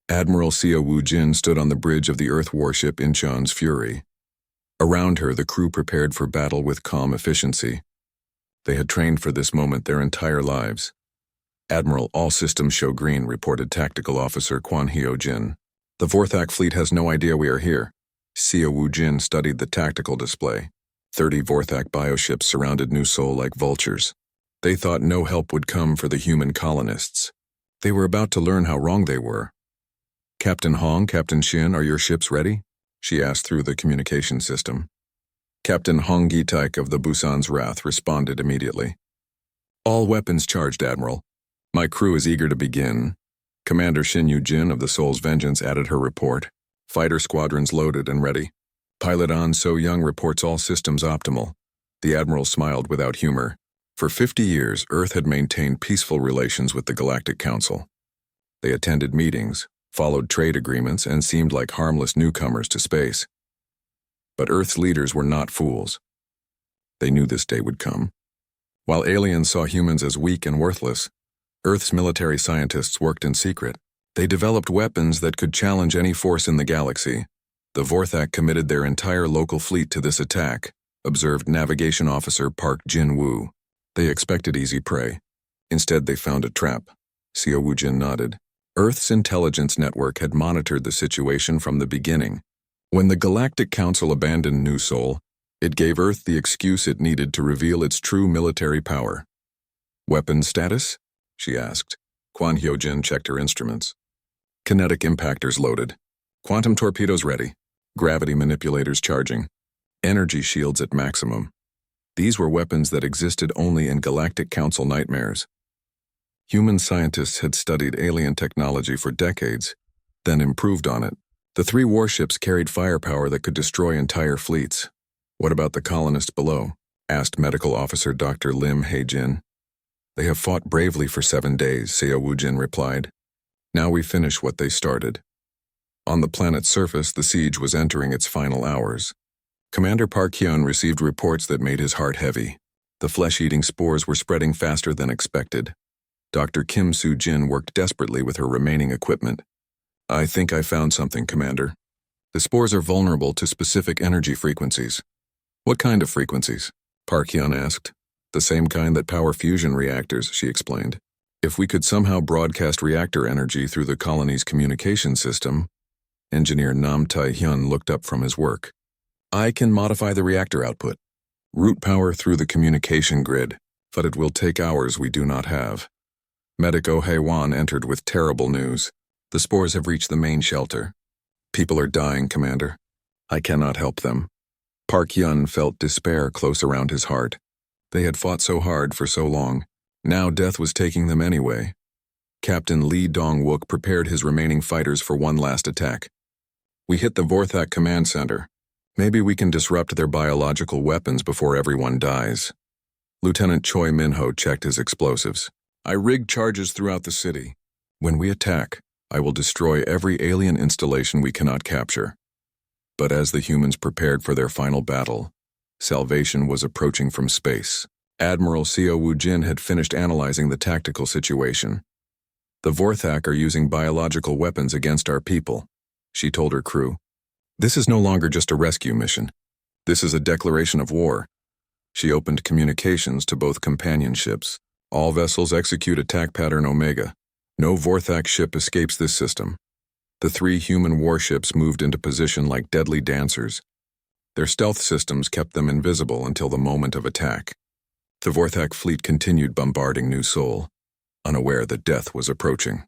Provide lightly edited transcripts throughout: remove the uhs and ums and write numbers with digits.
Admiral Seo Woo-jin stood on the bridge of the Earth warship Incheon's Fury. Around her, the crew prepared for battle with calm efficiency. They had trained for this moment their entire lives. "Admiral, all systems show green," reported Tactical Officer Kwon Hyo-jin. "The Vorthak fleet has no idea we are here." Seo Woo-jin studied the tactical display. 30 Vorthak bioships surrounded New Seoul like vultures. They thought no help would come for the human colonists. They were about to learn how wrong they were. "Captain Hong, Captain Shin, are your ships ready?" she asked through the communication system. Captain Hong Gi-taek of the Busan's Wrath responded immediately. "All weapons charged, Admiral. My crew is eager to begin." Commander Shin Yu-jin of the Seoul's Vengeance added her report. "Fighter squadrons loaded and ready." Pilot An So-young reports all systems optimal. The Admiral smiled without humor. For 50 years, Earth had maintained peaceful relations with the Galactic Council. They attended meetings, followed trade agreements, and seemed like harmless newcomers to space. But Earth's leaders were not fools. They knew this day would come. While aliens saw humans as weak and worthless, Earth's military scientists worked in secret. They developed weapons that could challenge any force in the galaxy. The Vorthak committed their entire local fleet to this attack, observed Navigation Officer Park Jin-woo. They expected easy prey. Instead, they found a trap. Seo Woo-jin nodded. Earth's intelligence network had monitored the situation from the beginning. When the Galactic Council abandoned New Seoul, it gave Earth the excuse it needed to reveal its true military power. "Weapons status?" she asked. Kwon Hyo-jin checked her instruments. "Kinetic impactors loaded. Quantum torpedoes ready. Gravity manipulators charging. Energy shields at maximum." These were weapons that existed only in Galactic Council nightmares. Human scientists had studied alien technology for decades, then improved on it. The 3 warships carried firepower that could destroy entire fleets. "What about the colonists below?" asked Medical Officer Dr. Lim Hae-jin. "They have fought bravely for 7 days, Seo Woo-jin replied. "Now we finish what they started." On the planet's surface, the siege was entering its final hours. Commander Park Hyun received reports that made his heart heavy. The flesh-eating spores were spreading faster than expected. Dr. Kim Soo-jin worked desperately with her remaining equipment. "I think I found something, Commander. The spores are vulnerable to specific energy frequencies." "What kind of frequencies?" Park Hyun asked. "The same kind that power fusion reactors," she explained. "If we could somehow broadcast reactor energy through the colony's communication system." Engineer Nam Tae-hyun looked up from his work. "I can modify the reactor output. Route power through the communication grid, but it will take hours we do not have." Medic Oh Hae-won entered with terrible news. "The spores have reached the main shelter. People are dying, Commander. I cannot help them." Park Hyun felt despair close around his heart. They had fought so hard for so long. Now death was taking them anyway. Captain Lee Dong-wook prepared his remaining fighters for one last attack. "We hit the Vorthak command center. Maybe we can disrupt their biological weapons before everyone dies." Lieutenant Choi Min-ho checked his explosives. "I rigged charges throughout the city. When we attack, I will destroy every alien installation we cannot capture." But as the humans prepared for their final battle, salvation was approaching from space. Admiral Seo Woo-jin had finished analyzing the tactical situation. "The Vorthak are using biological weapons against our people," she told her crew. "This is no longer just a rescue mission. This is a declaration of war." She opened communications to both companion ships. "All vessels execute attack pattern Omega. No Vorthak ship escapes this system." The 3 human warships moved into position like deadly dancers. Their stealth systems kept them invisible until the moment of attack. The Vorthak fleet continued bombarding New Seoul, unaware that death was approaching.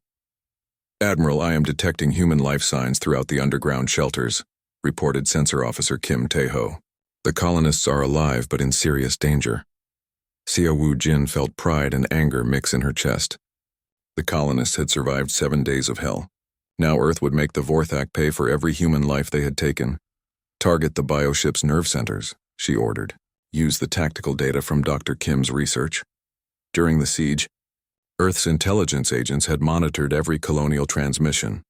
"Admiral, I am detecting human life signs throughout the underground shelters," reported Sensor Officer Kim Tae-ho. "The colonists are alive but in serious danger." Seo Woo-jin felt pride and anger mix in her chest. The colonists had survived 7 days of hell. Now Earth would make the Vorthak pay for every human life they had taken. "Target the bioship's nerve centers," she ordered. "Use the tactical data from Dr. Kim's research." During the siege, Earth's intelligence agents had monitored every colonial transmission.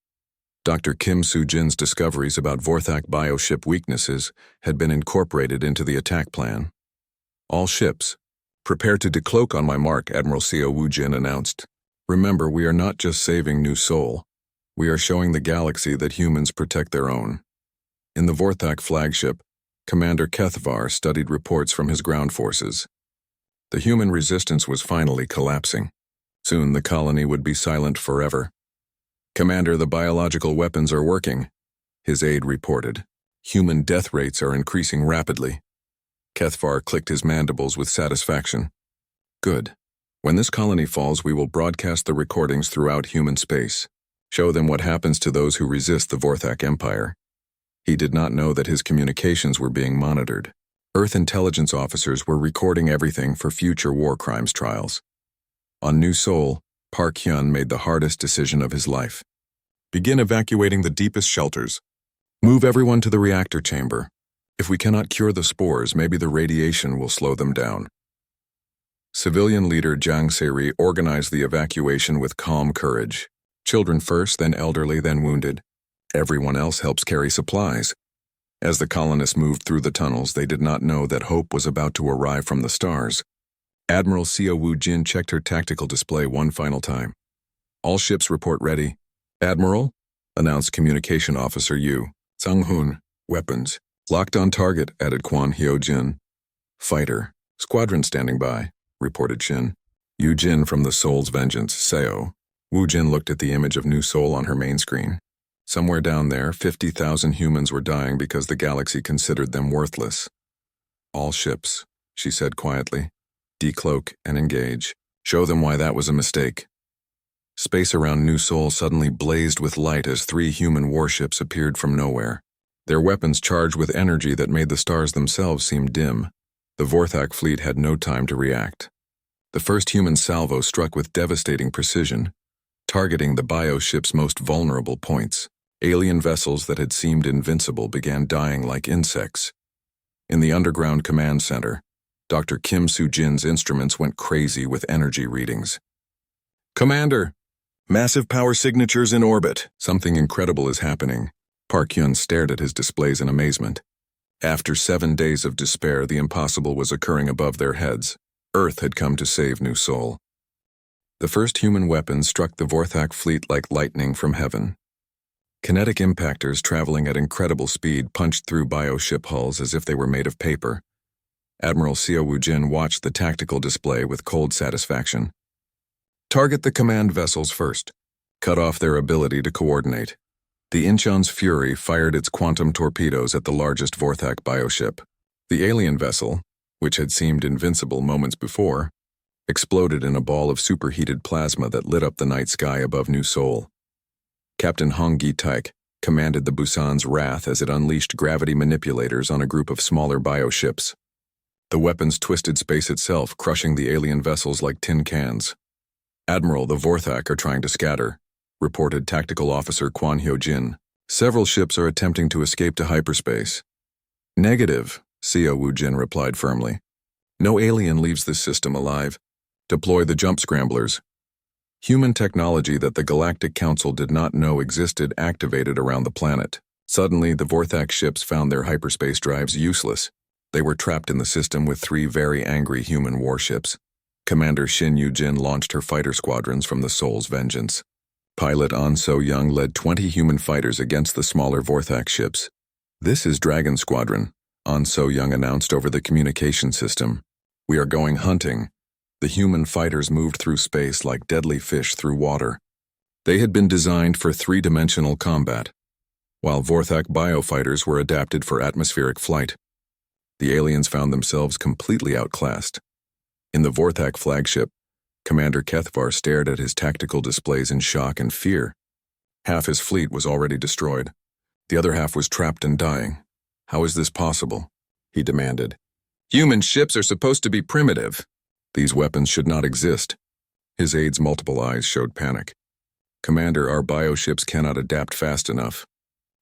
Dr. Kim Soo-jin's discoveries about Vorthak bioship weaknesses had been incorporated into the attack plan. "All ships, prepare to decloak on my mark," Admiral Seo Woo-jin announced. "Remember, we are not just saving New Seoul. We are showing the galaxy that humans protect their own. In the Vorthak flagship, Commander Kethvar studied reports from his ground forces. The human resistance was finally collapsing. Soon the colony would be silent forever. "Commander, the biological weapons are working," his aide reported. "Human death rates are increasing rapidly." Kethvar clicked his mandibles with satisfaction. "Good. When this colony falls, we will broadcast the recordings throughout human space. Show them what happens to those who resist the Vorthak Empire." He did not know that his communications were being monitored. Earth intelligence officers were recording everything for future war crimes trials. On New Sol, Park Hyun made the hardest decision of his life. "Begin evacuating the deepest shelters. Move everyone to the reactor chamber. If we cannot cure the spores, maybe the radiation will slow them down." Civilian leader Jang Se-ri organized the evacuation with calm courage. Children first, then elderly, then wounded. Everyone else helps carry supplies. As the colonists moved through the tunnels, they did not know that hope was about to arrive from the stars. Admiral Seo Woo-jin checked her tactical display one final time. "All ships report ready." "Admiral," announced Communication Officer Yu. "Sang-hoon, weapons. Locked on target," added Kwon Hyo-jin. "Fighter. Squadron standing by," reported Shin. Yu-jin from the Soul's Vengeance, Seo. Woo-jin looked at the image of New Sol on her main screen. Somewhere down there, 50,000 humans were dying because the galaxy considered them worthless. "All ships," she said quietly. "Decloak and engage. Show them why that was a mistake." Space around New Sol suddenly blazed with light as 3 human warships appeared from nowhere. Their weapons charged with energy that made the stars themselves seem dim. The Vorthak fleet had no time to react. The first human salvo struck with devastating precision, targeting the bioship's most vulnerable points. Alien vessels that had seemed invincible began dying like insects. In the underground command center, Dr. Kim Soo-jin's instruments went crazy with energy readings. "Commander! Massive power signatures in orbit. Something incredible is happening." Park Hyun stared at his displays in amazement. After 7 days of despair, the impossible was occurring above their heads. Earth had come to save New Sol. The first human weapons struck the Vorthak fleet like lightning from heaven. Kinetic impactors traveling at incredible speed punched through bioship hulls as if they were made of paper. Admiral Seo Woo-jin watched the tactical display with cold satisfaction. "Target the command vessels first. Cut off their ability to coordinate." The Incheon's Fury fired its quantum torpedoes at the largest Vorthak bioship. The alien vessel, which had seemed invincible moments before, exploded in a ball of superheated plasma that lit up the night sky above New Sol. Captain Hong Gi-taek commanded the Busan's Wrath as it unleashed gravity manipulators on a group of smaller bioships. The weapons twisted space itself, crushing the alien vessels like tin cans. "Admiral, the Vorthak are trying to scatter," reported Tactical Officer Kwon Hyo-jin. "Several ships are attempting to escape to hyperspace." "Negative," Seo Woo-jin replied firmly. "No alien leaves this system alive. Deploy the jump scramblers." Human technology that the Galactic Council did not know existed activated around the planet. Suddenly, the Vorthak ships found their hyperspace drives useless. They were trapped in the system with 3 very angry human warships. Commander Shin Yu-jin launched her fighter squadrons from the Soul's Vengeance. Pilot An So-young led 20 human fighters against the smaller Vorthak ships. "This is Dragon Squadron," An So-young announced over the communication system. "We are going hunting." The human fighters moved through space like deadly fish through water. They had been designed for 3-dimensional combat, while Vorthak biofighters were adapted for atmospheric flight. The aliens found themselves completely outclassed. In the Vorthak flagship, Commander Kethvar stared at his tactical displays in shock and fear. Half his fleet was already destroyed. The other half was trapped and dying. "How is this possible?" he demanded. "Human ships are supposed to be primitive. These weapons should not exist." His aide's multiple eyes showed panic. "Commander, our bioships cannot adapt fast enough.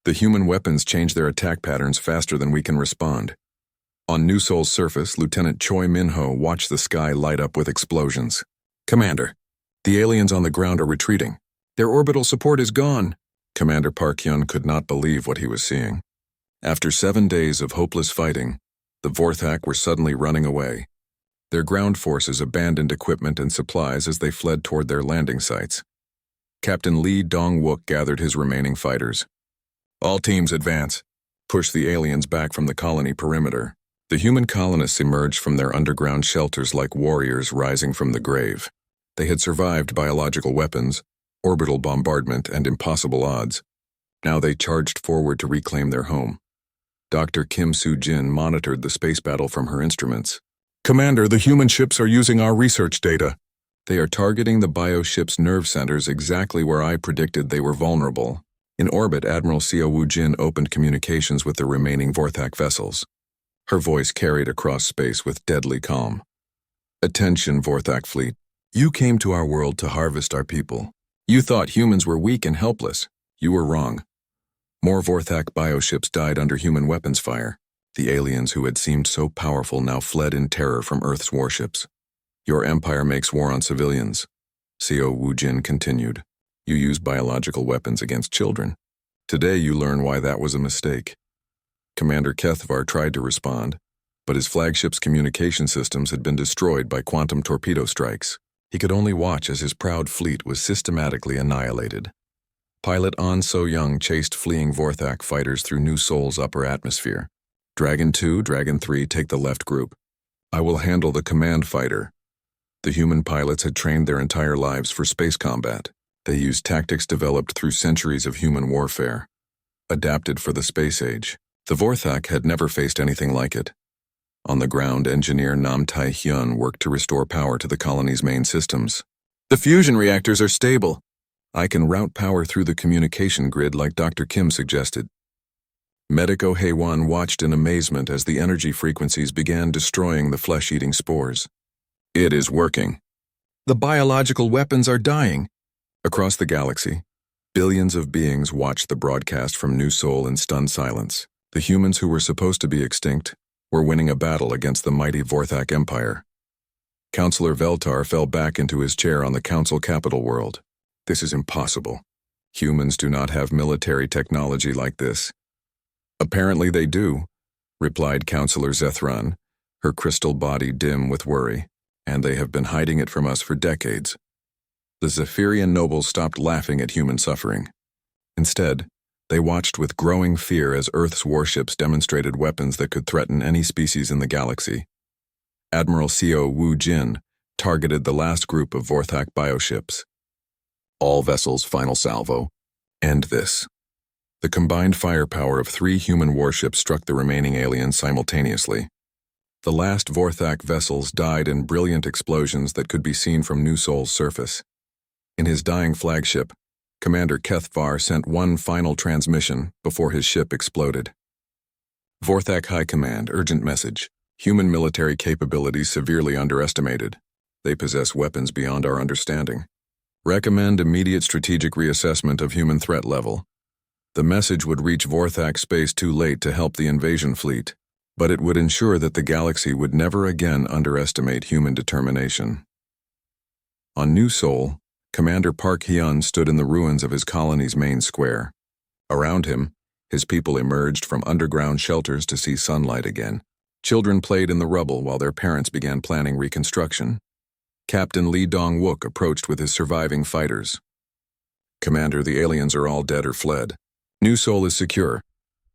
The human weapons change their attack patterns faster than we can respond." On New Sol's surface, Lieutenant Choi Min-ho watched the sky light up with explosions. "Commander, the aliens on the ground are retreating. Their orbital support is gone." Commander Park Hyun could not believe what he was seeing. After 7 days of hopeless fighting, the Vorthak were suddenly running away. Their ground forces abandoned equipment and supplies as they fled toward their landing sites. Captain Lee Dong-wook gathered his remaining fighters. All teams advance. Push the aliens back from the colony perimeter. The human colonists emerged from their underground shelters like warriors rising from the grave. They had survived biological weapons, orbital bombardment, and impossible odds. Now they charged forward to reclaim their home. Dr. Kim Soo-jin monitored the space battle from her instruments. "Commander, the human ships are using our research data. They are targeting the bioship's nerve centers exactly where I predicted they were vulnerable." In orbit, Admiral Seo Woo-jin opened communications with the remaining Vorthak vessels. Her voice carried across space with deadly calm. "Attention, Vorthak fleet. You came to our world to harvest our people. You thought humans were weak and helpless. You were wrong. More Vorthak bioships died under human weapons fire. The aliens who had seemed so powerful now fled in terror from Earth's warships. Your empire makes war on civilians." Seo Woo-jin continued. "You use biological weapons against children. Today you learn why that was a mistake." Commander Kethvar tried to respond, but his flagship's communication systems had been destroyed by quantum torpedo strikes. He could only watch as his proud fleet was systematically annihilated. Pilot An So-young chased fleeing Vorthak fighters through New Sol's upper atmosphere. "Dragon 2, Dragon 3, take the left group. I will handle the command fighter." The human pilots had trained their entire lives for space combat. They used tactics developed through centuries of human warfare, adapted for the space age. The Vorthak had never faced anything like it. On the ground, engineer Nam Tai-hyun worked to restore power to the colony's main systems. "The fusion reactors are stable. I can route power through the communication grid like Dr. Kim suggested." Medico Haewon watched in amazement as the energy frequencies began destroying the flesh-eating spores. "It is working. The biological weapons are dying." Across the galaxy, billions of beings watched the broadcast from New Sol in stunned silence. The humans who were supposed to be extinct were winning a battle against the mighty Vorthak Empire. Counselor Veltar fell back into his chair on the Council Capital World. "This is impossible. Humans do not have military technology like this." "Apparently they do," replied Counselor Zethran, her crystal body dim with worry, "and they have been hiding it from us for decades." The Zephyrian nobles stopped laughing at human suffering. Instead, they watched with growing fear as Earth's warships demonstrated weapons that could threaten any species in the galaxy. Admiral Seo Woo-jin targeted the last group of Vorthak bioships. "All vessels, final salvo. End this." The combined firepower of 3 human warships struck the remaining aliens simultaneously. The last Vorthak vessels died in brilliant explosions that could be seen from New Sol's surface. In his dying flagship, Commander Kethvar sent one final transmission before his ship exploded. "Vorthak High Command, urgent message. Human military capabilities severely underestimated. They possess weapons beyond our understanding. Recommend immediate strategic reassessment of human threat level." The message would reach Vorthak space too late to help the invasion fleet, but it would ensure that the galaxy would never again underestimate human determination. On New Sol, Commander Park Hyun stood in the ruins of his colony's main square. Around him, his people emerged from underground shelters to see sunlight again. Children played in the rubble while their parents began planning reconstruction. Captain Lee Dong-wook approached with his surviving fighters. "Commander, the aliens are all dead or fled. New Sol is secure."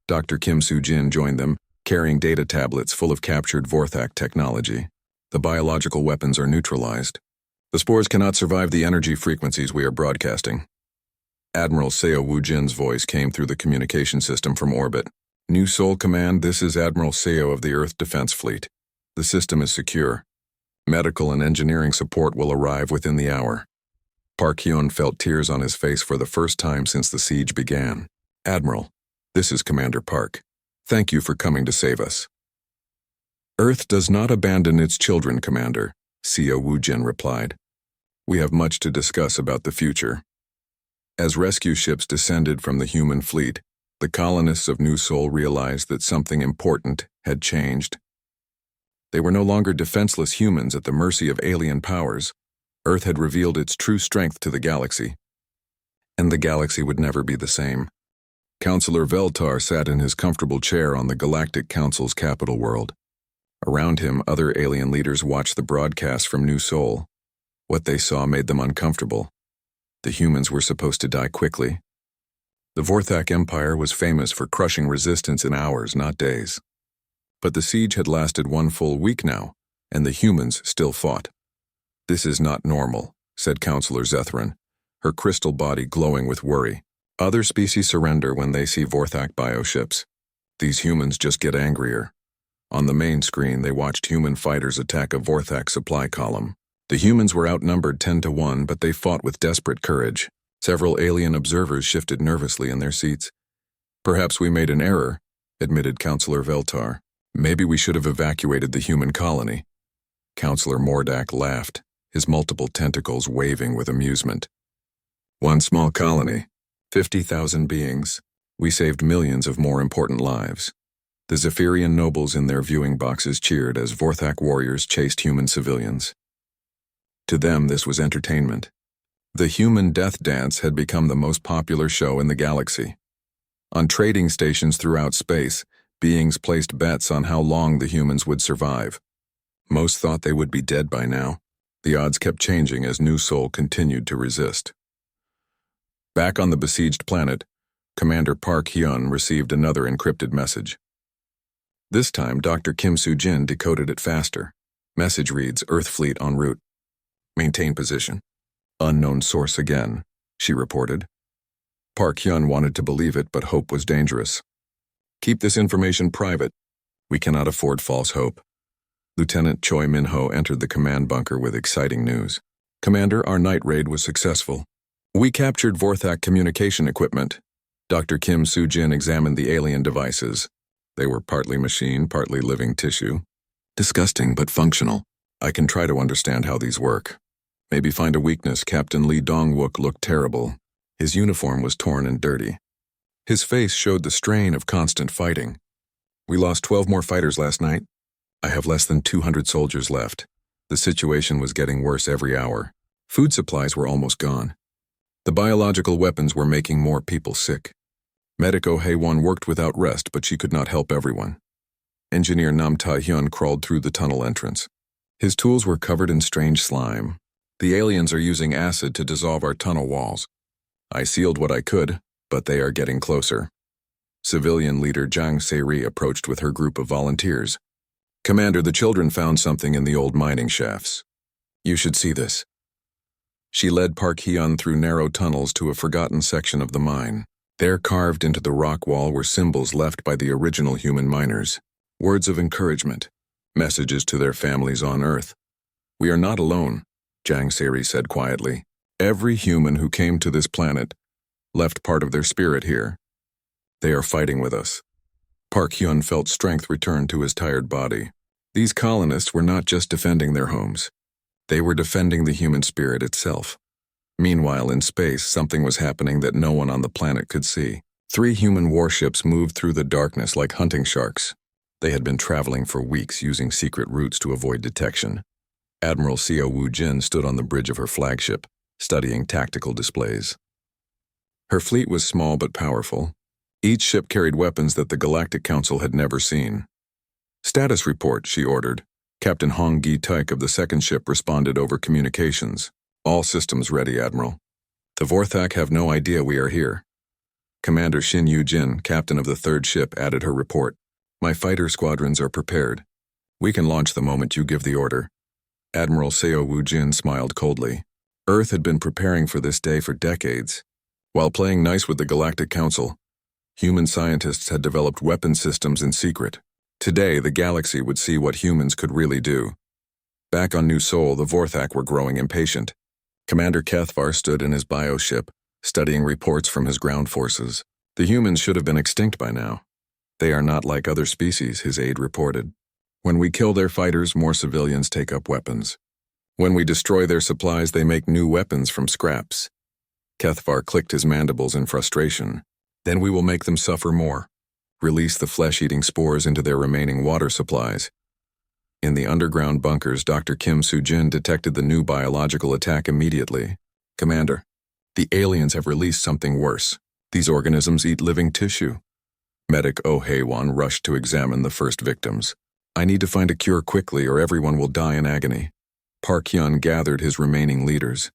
Dr. Kim Soo-jin joined them, carrying data tablets full of captured Vorthak technology. "The biological weapons are neutralized. The spores cannot survive the energy frequencies we are broadcasting." Admiral Seo Woo-jin's voice came through the communication system from orbit. "New Sol Command, this is Admiral Seo of the Earth Defense Fleet. The system is secure. Medical and engineering support will arrive within the hour." Park Hyun felt tears on his face for the first time since the siege began. "Admiral, this is Commander Park. Thank you for coming to save us." "Earth does not abandon its children, Commander," Seo Woo-jin replied. "We have much to discuss about the future." As rescue ships descended from the human fleet, the colonists of New Sol realized that something important had changed. They were no longer defenseless humans at the mercy of alien powers. Earth had revealed its true strength to the galaxy. And the galaxy would never be the same. Counselor Veltar sat in his comfortable chair on the Galactic Council's capital world. Around him, other alien leaders watched the broadcast from New Sol. What they saw made them uncomfortable. The humans were supposed to die quickly. The Vorthak Empire was famous for crushing resistance in hours, not days. But the siege had lasted 1 full week now, and the humans still fought. "This is not normal," said Counselor Zethrin, her crystal body glowing with worry. "Other species surrender when they see Vorthak bioships. These humans just get angrier." On the main screen, they watched human fighters attack a Vorthak supply column. The humans were outnumbered 10 to 1, but they fought with desperate courage. Several alien observers shifted nervously in their seats. "Perhaps we made an error," admitted Counselor Veltar. "Maybe we should have evacuated the human colony." Counselor Mordak laughed, his multiple tentacles waving with amusement. "One small colony, 50,000 beings. We saved millions of more important lives." The Zephyrian nobles in their viewing boxes cheered as Vorthak warriors chased human civilians. To them, this was entertainment. The human death dance had become the most popular show in the galaxy. On trading stations throughout space, beings placed bets on how long the humans would survive. Most thought they would be dead by now. The odds kept changing as New Sol continued to resist. Back on the besieged planet, Commander Park Hyun received another encrypted message. This time, Dr. Kim Soo-jin decoded it faster. Message reads, "Earth fleet en route. Maintain position." "Unknown source again," she reported. Park Hyun wanted to believe it, but hope was dangerous. "Keep this information private. We cannot afford false hope." Lieutenant Choi Min-ho entered the command bunker with exciting news. "Commander, our night raid was successful. We captured Vorthak communication equipment." Dr. Kim Soo-jin examined the alien devices. They were partly machine, partly living tissue. "Disgusting, but functional. I can try to understand how these work. Maybe find a weakness." Captain Lee Dong-wook looked terrible. His uniform was torn and dirty. His face showed the strain of constant fighting. "We lost 12 more fighters last night. I have less than 200 soldiers left." The situation was getting worse every hour. Food supplies were almost gone. The biological weapons were making more people sick. Medic Oh Hae-won worked without rest, but she could not help everyone. Engineer Nam Ta-hyun crawled through the tunnel entrance. His tools were covered in strange slime. "The aliens are using acid to dissolve our tunnel walls. I sealed what I could, but they are getting closer." Civilian leader Jang Se-ri approached with her group of volunteers. "Commander, the children found something in the old mining shafts. You should see this." She led Park Hyun through narrow tunnels to a forgotten section of the mine. There, carved into the rock wall, were symbols left by the original human miners. Words of encouragement, messages to their families on Earth. "We are not alone," Jang Se-ri said quietly. "Every human who came to this planet left part of their spirit here. They are fighting with us." Park Hyun felt strength return to his tired body. These colonists were not just defending their homes. They were defending the human spirit itself. Meanwhile, in space, something was happening that no one on the planet could see. 3 human warships moved through the darkness like hunting sharks. They had been traveling for weeks using secret routes to avoid detection. Admiral Seo Woo-jin stood on the bridge of her flagship, studying tactical displays. Her fleet was small but powerful. Each ship carried weapons that the Galactic Council had never seen. "Status report," she ordered. Captain Hong Gi-taek of the second ship responded over communications. "All systems ready, Admiral. The Vorthak have no idea we are here." Commander Shin Yu-jin, captain of the third ship, added her report. "My fighter squadrons are prepared. We can launch the moment you give the order." Admiral Seo Woo-jin smiled coldly. Earth had been preparing for this day for decades. While playing nice with the Galactic Council, human scientists had developed weapon systems in secret. Today, the galaxy would see what humans could really do. Back on New Sol, the Vorthak were growing impatient. Commander Kethvar stood in his bioship, studying reports from his ground forces. "The humans should have been extinct by now. They are not like other species," his aide reported. "When we kill their fighters, more civilians take up weapons. When we destroy their supplies, they make new weapons from scraps." Kethvar clicked his mandibles in frustration. "Then we will make them suffer more. Release the flesh-eating spores into their remaining water supplies." In the underground bunkers, Dr. Kim Soo-jin detected the new biological attack immediately. "Commander, the aliens have released something worse. These organisms eat living tissue." Medic Oh Hae-won rushed to examine the first victims. "I need to find a cure quickly or everyone will die in agony." Park Hyun gathered his remaining leaders.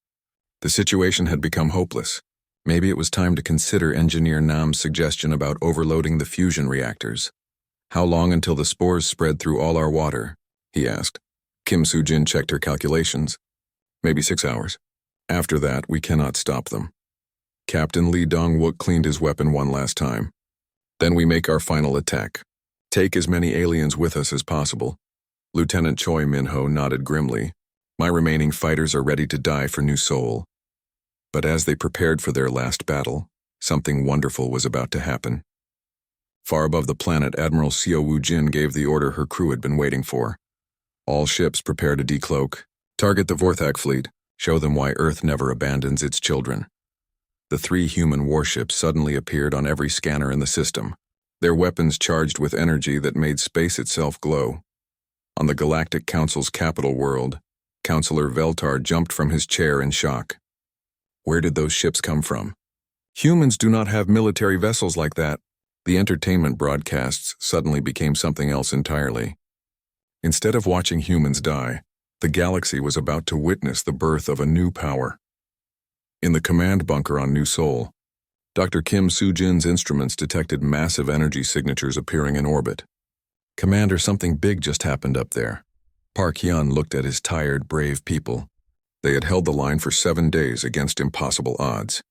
The situation had become hopeless. Maybe it was time to consider Engineer Nam's suggestion about overloading the fusion reactors. How long until the spores spread through all our water? He asked. Kim Soo-jin checked her calculations. Maybe 6 hours. After that, we cannot stop them. Captain Lee Dong-wook cleaned his weapon one last time. Then we make our final attack. Take as many aliens with us as possible. Lieutenant Choi Min-ho nodded grimly. My remaining fighters are ready to die for New Seoul. But as they prepared for their last battle, something wonderful was about to happen. Far above the planet, Admiral Seo Woo-jin gave the order her crew had been waiting for. All ships prepare to decloak. Target the Vorthak fleet. Show them why Earth never abandons its children. The 3 human warships suddenly appeared on every scanner in the system, their weapons charged with energy that made space itself glow. On the Galactic Council's capital world, Councillor Veltar jumped from his chair in shock. Where did those ships come from? Humans do not have military vessels like that. The entertainment broadcasts suddenly became something else entirely. Instead of watching humans die, the galaxy was about to witness the birth of a new power. In the command bunker on New Seoul, Dr. Kim Soo-jin's instruments detected massive energy signatures appearing in orbit. Commander, something big just happened up there. Park Hyun looked at his tired, brave people. They had held the line for 7 days against impossible odds.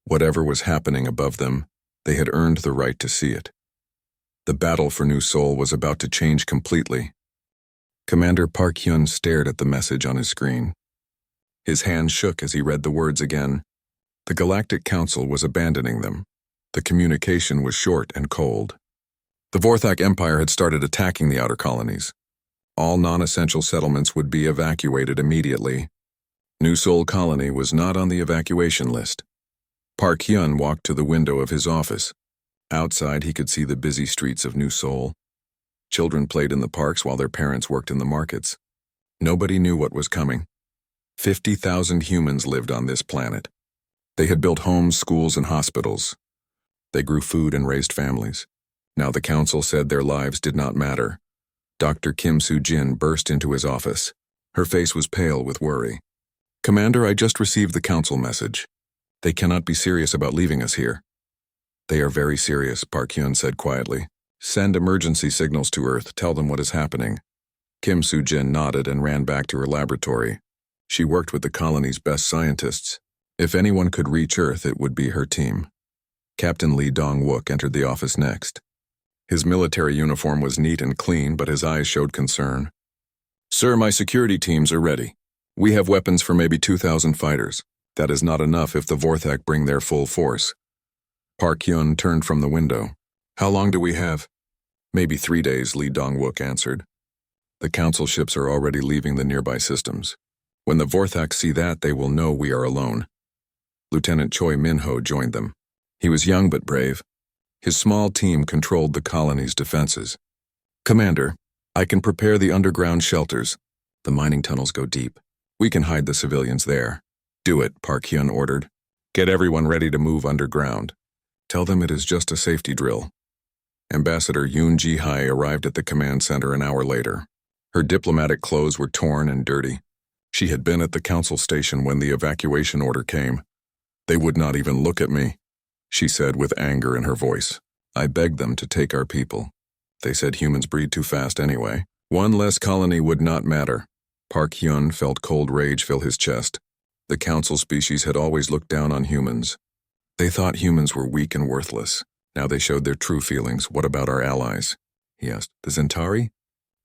Whatever was happening above them, they had earned the right to see it. The battle for New Seoul was about to change completely. Commander Park Hyun stared at the message on his screen. His hand shook as he read the words again. The Galactic Council was abandoning them. The communication was short and cold. The Vorthak Empire had started attacking the outer colonies. All non-essential settlements would be evacuated immediately. New Seoul Colony was not on the evacuation list. Park Hyun walked to the window of his office. Outside, he could see the busy streets of New Seoul. Children played in the parks while their parents worked in the markets. Nobody knew what was coming. 50,000 humans lived on this planet. They had built homes, schools, and hospitals. They grew food and raised families. Now the council said their lives did not matter. Dr. Kim Soo-jin burst into his office. Her face was pale with worry. Commander, I just received the council message. They cannot be serious about leaving us here. They are very serious, Park Hyun said quietly. Send emergency signals to Earth. Tell them what is happening. Kim Soo-jin nodded and ran back to her laboratory. She worked with the colony's best scientists. If anyone could reach Earth, it would be her team. Captain Lee Dong-wook entered the office next. His military uniform was neat and clean, but his eyes showed concern. Sir, my security teams are ready. We have weapons for maybe 2,000 fighters. That is not enough if the Vorthak bring their full force. Park Hyun turned from the window. How long do we have? Maybe 3 days, Lee Dong-wook answered. The council ships are already leaving the nearby systems. When the Vorthak see that, they will know we are alone. Lieutenant Choi Min-ho joined them. He was young but brave. His small team controlled the colony's defenses. Commander, I can prepare the underground shelters. The mining tunnels go deep. We can hide the civilians there. Do it, Park Hyun ordered. Get everyone ready to move underground. Tell them it is just a safety drill. Ambassador Yoon Ji-hai arrived at the command center an hour later. Her diplomatic clothes were torn and dirty. She had been at the council station when the evacuation order came. They would not even look at me, she said with anger in her voice. I begged them to take our people. They said humans breed too fast anyway. One less colony would not matter. Park Hyun felt cold rage fill his chest. The council species had always looked down on humans. They thought humans were weak and worthless. Now they showed their true feelings. What about our allies? He asked. The Zentari?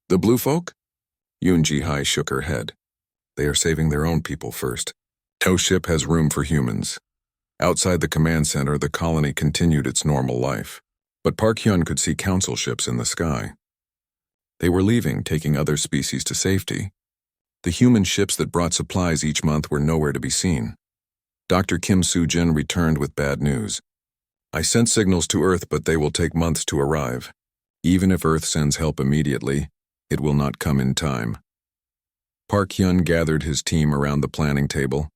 The Blue Folk? Yoon Ji-hai shook her head. They are saving their own people first. No ship has room for humans. Outside the command center, the colony continued its normal life. But Park Hyun could see council ships in the sky. They were leaving, taking other species to safety. The human ships that brought supplies each month were nowhere to be seen. Dr. Kim Soo-jin returned with bad news. I sent signals to Earth, but they will take months to arrive. Even if Earth sends help immediately, it will not come in time. Park Hyun gathered his team around the planning table.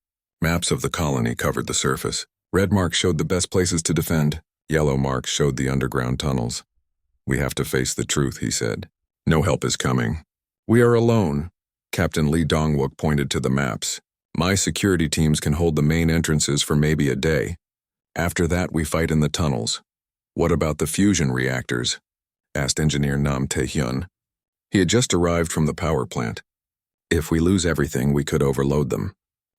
Maps of the colony covered the surface. Red marks showed the best places to defend. Yellow marks showed the underground tunnels. We have to face the truth, he said. No help is coming. We are alone. Captain Lee Dong-wook pointed to the maps. My security teams can hold the main entrances for maybe a day. After that, we fight in the tunnels. What about the fusion reactors? Asked Engineer Nam Tae-hyun. He had just arrived from the power plant. If we lose everything, we could overload them.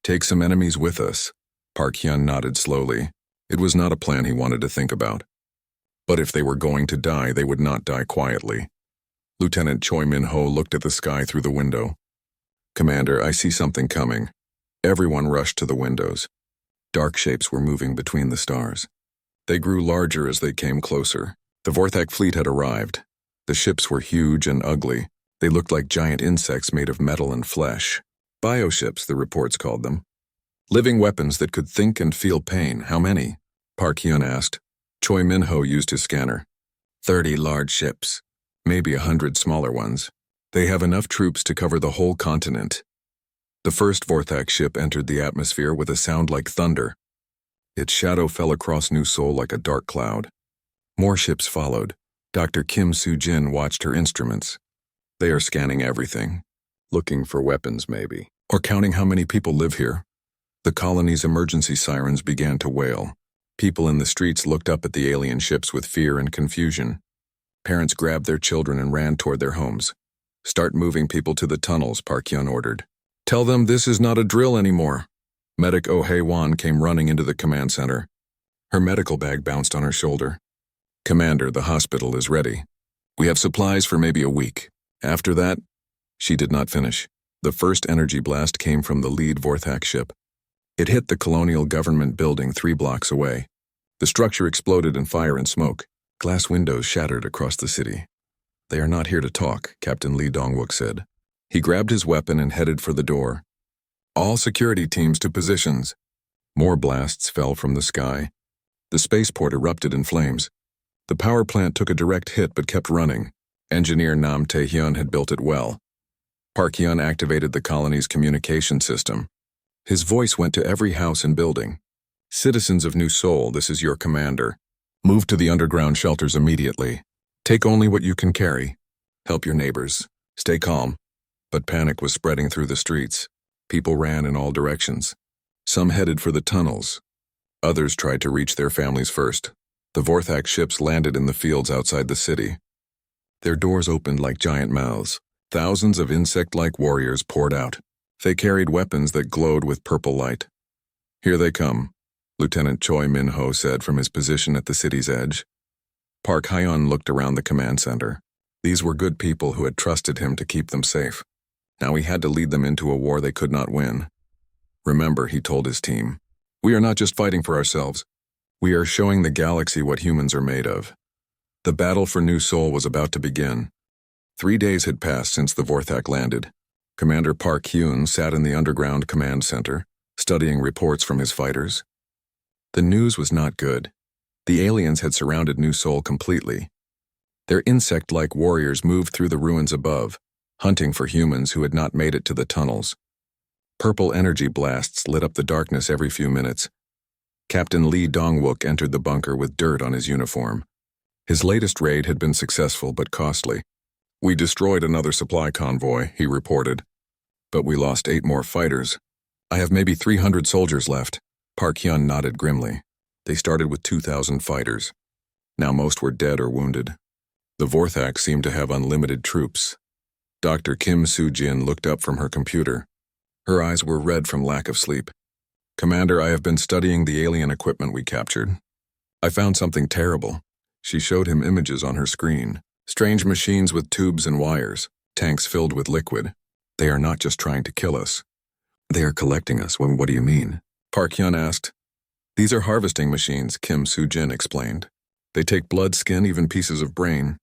Take some enemies with us. Park Hyun nodded slowly. It was not a plan he wanted to think about. But if they were going to die, they would not die quietly. Lieutenant Choi Min-ho looked at the sky through the window. Commander, I see something coming. Everyone rushed to the windows. Dark shapes were moving between the stars. They grew larger as they came closer. The Vorthak fleet had arrived. The ships were huge and ugly. They looked like giant insects made of metal and flesh. Bioships, the reports called them. Living weapons that could think and feel pain. How many? Park Hyun asked. Choi Min-ho used his scanner. 30 large ships. Maybe 100 smaller ones. They have enough troops to cover the whole continent. The first Vorthak ship entered the atmosphere with a sound like thunder. Its shadow fell across New Seoul like a dark cloud. More ships followed. Dr. Kim Soo-jin watched her instruments. They are scanning everything. Looking for weapons, maybe. Or counting how many people live here. The colony's emergency sirens began to wail. People in the streets looked up at the alien ships with fear and confusion. Parents grabbed their children and ran toward their homes. Start moving people to the tunnels, Park Hyun ordered. Tell them this is not a drill anymore. Medic Oh Hae-won came running into the command center. Her medical bag bounced on her shoulder. Commander, the hospital is ready. We have supplies for maybe a week. After that, she did not finish. The first energy blast came from the lead Vorthak ship. It hit the colonial government building 3 blocks away. The structure exploded in fire and smoke. Glass windows shattered across the city. They are not here to talk, Captain Lee Dong-wook said. He grabbed his weapon and headed for the door. All security teams to positions. More blasts fell from the sky. The spaceport erupted in flames. The power plant took a direct hit but kept running. Engineer Nam Tae-hyun had built it well. Park Hyun activated the colony's communication system. His voice went to every house and building. Citizens of New Seoul, this is your commander. Move to the underground shelters immediately. Take only what you can carry. Help your neighbors. Stay calm. But panic was spreading through the streets. People ran in all directions. Some headed for the tunnels. Others tried to reach their families first. The Vorthak ships landed in the fields outside the city. Their doors opened like giant mouths. Thousands of insect-like warriors poured out. They carried weapons that glowed with purple light. Here they come, Lieutenant Choi Min-ho said from his position at the city's edge. Park Hyun looked around the command center. These were good people who had trusted him to keep them safe. Now he had to lead them into a war they could not win. Remember, he told his team, we are not just fighting for ourselves. We are showing the galaxy what humans are made of. The battle for New Seoul was about to begin. 3 days had passed since the Vorthak landed. Commander Park Hyun sat in the underground command center, studying reports from his fighters. The news was not good. The aliens had surrounded New Seoul completely. Their insect-like warriors moved through the ruins above, hunting for humans who had not made it to the tunnels. Purple energy blasts lit up the darkness every few minutes. Captain Lee Dong-wook entered the bunker with dirt on his uniform. His latest raid had been successful but costly. We destroyed another supply convoy, he reported. But we lost 8 more fighters. I have maybe 300 soldiers left. Park Hyun nodded grimly. They started with 2,000 fighters. Now most were dead or wounded. The Vorthak seemed to have unlimited troops. Dr. Kim Soo-jin looked up from her computer. Her eyes were red from lack of sleep. Commander, I have been studying the alien equipment we captured. I found something terrible. She showed him images on her screen. Strange machines with tubes and wires, tanks filled with liquid. They are not just trying to kill us. They are collecting us. What do you mean? Park Hyun asked. These are harvesting machines, Kim Soo-jin explained. They take blood, skin, even pieces of brain.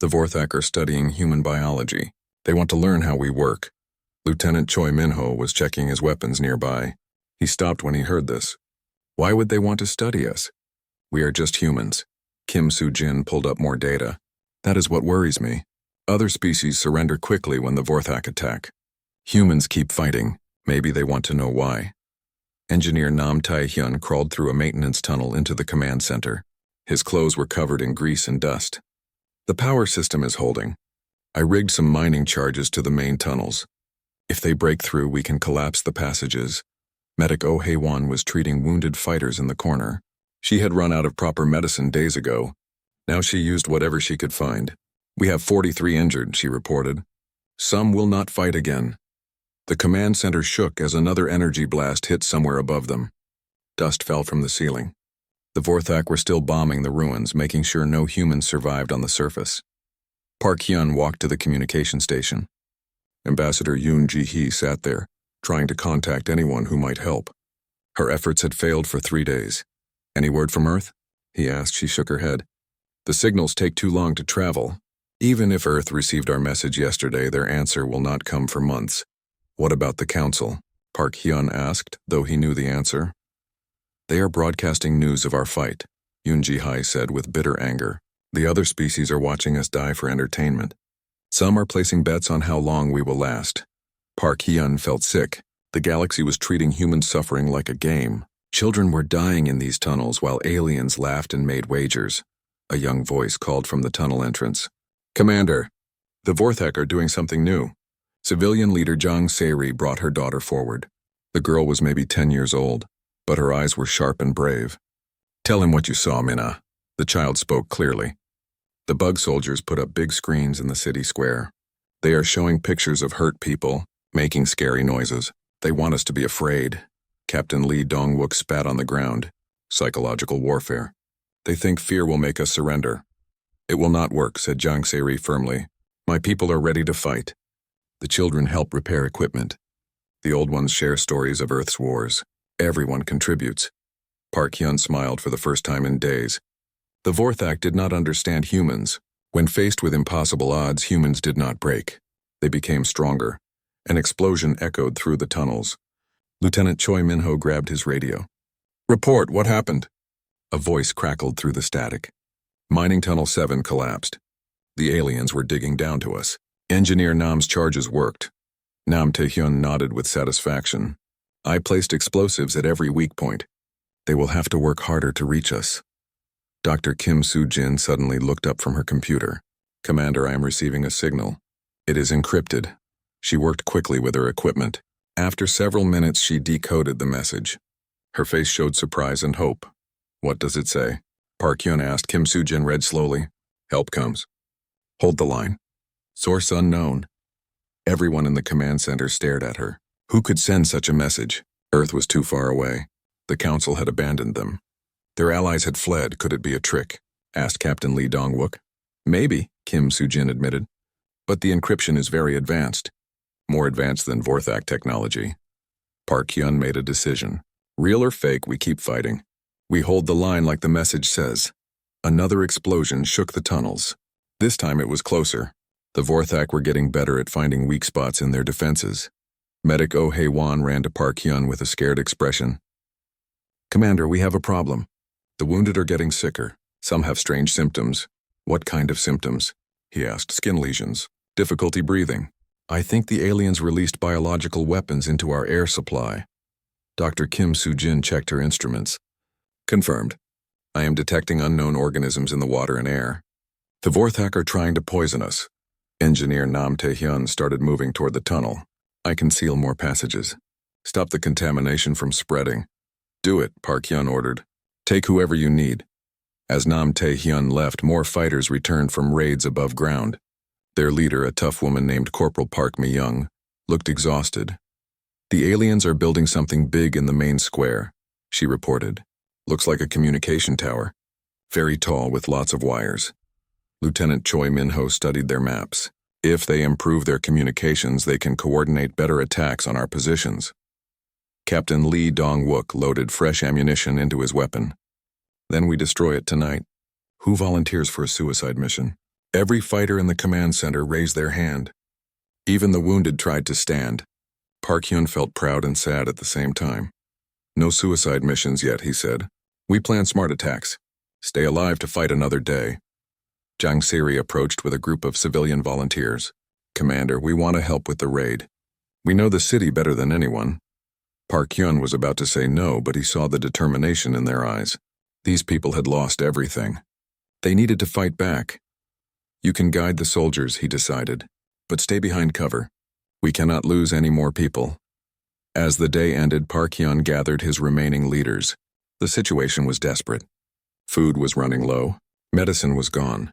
The Vorthak are studying human biology. They want to learn how we work. Lieutenant Choi Min-ho was checking his weapons nearby. He stopped when he heard this. Why would they want to study us? We are just humans. Kim Soo-jin pulled up more data. That is what worries me. Other species surrender quickly when the Vorthak attack. Humans keep fighting. Maybe they want to know why. Engineer Nam Tae-hyun crawled through a maintenance tunnel into the command center. His clothes were covered in grease and dust. The power system is holding. I rigged some mining charges to the main tunnels. If they break through, we can collapse the passages. Medic Oh Hae-won was treating wounded fighters in the corner. She had run out of proper medicine days ago. Now she used whatever she could find. "We have 43 injured," she reported. "Some will not fight again." The command center shook as another energy blast hit somewhere above them. Dust fell from the ceiling. The Vorthak were still bombing the ruins, making sure no humans survived on the surface. Park Hyun walked to the communication station. Ambassador Yoon Ji-hee sat there, trying to contact anyone who might help. Her efforts had failed for 3 days. "Any word from Earth?" he asked. She shook her head. "The signals take too long to travel. Even if Earth received our message yesterday, their answer will not come for months." "What about the Council?" Park Hyun asked, though he knew the answer. "They are broadcasting news of our fight," Yoon Ji-hee said with bitter anger. "The other species are watching us die for entertainment. Some are placing bets on how long we will last." Park Hyun felt sick. The galaxy was treating human suffering like a game. Children were dying in these tunnels while aliens laughed and made wagers. A young voice called from the tunnel entrance. "Commander, the Vorthak are doing something new." Civilian leader Jang Se-ri brought her daughter forward. The girl was maybe 10 years old, but her eyes were sharp and brave. "Tell him what you saw, Minna." The child spoke clearly. "The bug soldiers put up big screens in the city square. They are showing pictures of hurt people, making scary noises. They want us to be afraid." Captain Lee Dong-wook spat on the ground. "Psychological warfare. They think fear will make us surrender." "It will not work," said Jang Se-ri firmly. "My people are ready to fight." The children help repair equipment. The old ones share stories of Earth's wars. Everyone contributes. Park Hyun smiled for the first time in days. The Vorthak did not understand humans. When faced with impossible odds, humans did not break. They became stronger. An explosion echoed through the tunnels. Lieutenant Choi Min-ho grabbed his radio. "Report, what happened?" A voice crackled through the static. "Mining Tunnel 7 collapsed. The aliens were digging down to us. Engineer Nam's charges worked." Nam Tae-hyun nodded with satisfaction. "I placed explosives at every weak point. They will have to work harder to reach us." Dr. Kim Soo-jin suddenly looked up from her computer. "Commander, I am receiving a signal. It is encrypted." She worked quickly with her equipment. After several minutes, she decoded the message. Her face showed surprise and hope. "What does it say?" Park Hyun asked. Kim Soo-jin read slowly. "Help comes. Hold the line. Source unknown." Everyone in the command center stared at her. Who could send such a message? Earth was too far away. The Council had abandoned them. Their allies had fled. Could it be a trick? Asked Captain Lee Dong-wook. "Maybe," Kim Soo-jin admitted. "But the encryption is very advanced. More advanced than Vorthak technology." Park Hyun made a decision. "Real or fake, we keep fighting. We hold the line like the message says." Another explosion shook the tunnels. This time it was closer. The Vorthak were getting better at finding weak spots in their defenses. Medic Oh Hae-won ran to Park Hyun with a scared expression. "Commander, we have a problem. The wounded are getting sicker. Some have strange symptoms." "What kind of symptoms?" he asked. "Skin lesions. Difficulty breathing. I think the aliens released biological weapons into our air supply." Dr. Kim Soo-jin checked her instruments. "Confirmed. I am detecting unknown organisms in the water and air. The Vorthak are trying to poison us." Engineer Nam Tae-hyun started moving toward the tunnel. "I can seal more passages. Stop the contamination from spreading." "Do it," Park Hyun ordered. "Take whoever you need." As Nam Tae-hyun left, more fighters returned from raids above ground. Their leader, a tough woman named Corporal Park Mi-young, looked exhausted. "The aliens are building something big in the main square," she reported. "Looks like a communication tower. Very tall with lots of wires." Lieutenant Choi Min-ho studied their maps. "If they improve their communications, they can coordinate better attacks on our positions." Captain Lee Dong-wook loaded fresh ammunition into his weapon. "Then we destroy it tonight. Who volunteers for a suicide mission?" Every fighter in the command center raised their hand. Even the wounded tried to stand. Park Hyun felt proud and sad at the same time. "No suicide missions yet," he said. "We plan smart attacks. Stay alive to fight another day." Jang Se-ri approached with a group of civilian volunteers. "Commander, we want to help with the raid. We know the city better than anyone." Park Hyun was about to say no, but he saw the determination in their eyes. These people had lost everything. They needed to fight back. "You can guide the soldiers," he decided, "but stay behind cover. We cannot lose any more people." As the day ended, Park Hyun gathered his remaining leaders. The situation was desperate. Food was running low. Medicine was gone.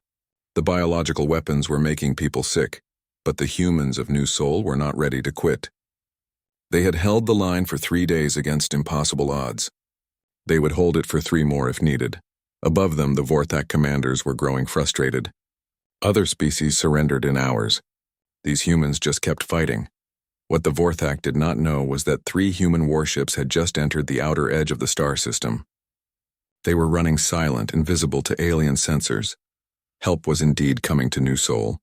The biological weapons were making people sick, but the humans of New Seoul were not ready to quit. They had held the line for 3 days against impossible odds. They would hold it for 3 more if needed. Above them, the Vorthak commanders were growing frustrated. Other species surrendered in hours. These humans just kept fighting. What the Vorthak did not know was that 3 human warships had just entered the outer edge of the star system. They were running silent, invisible to alien sensors. Help was indeed coming to New Seoul.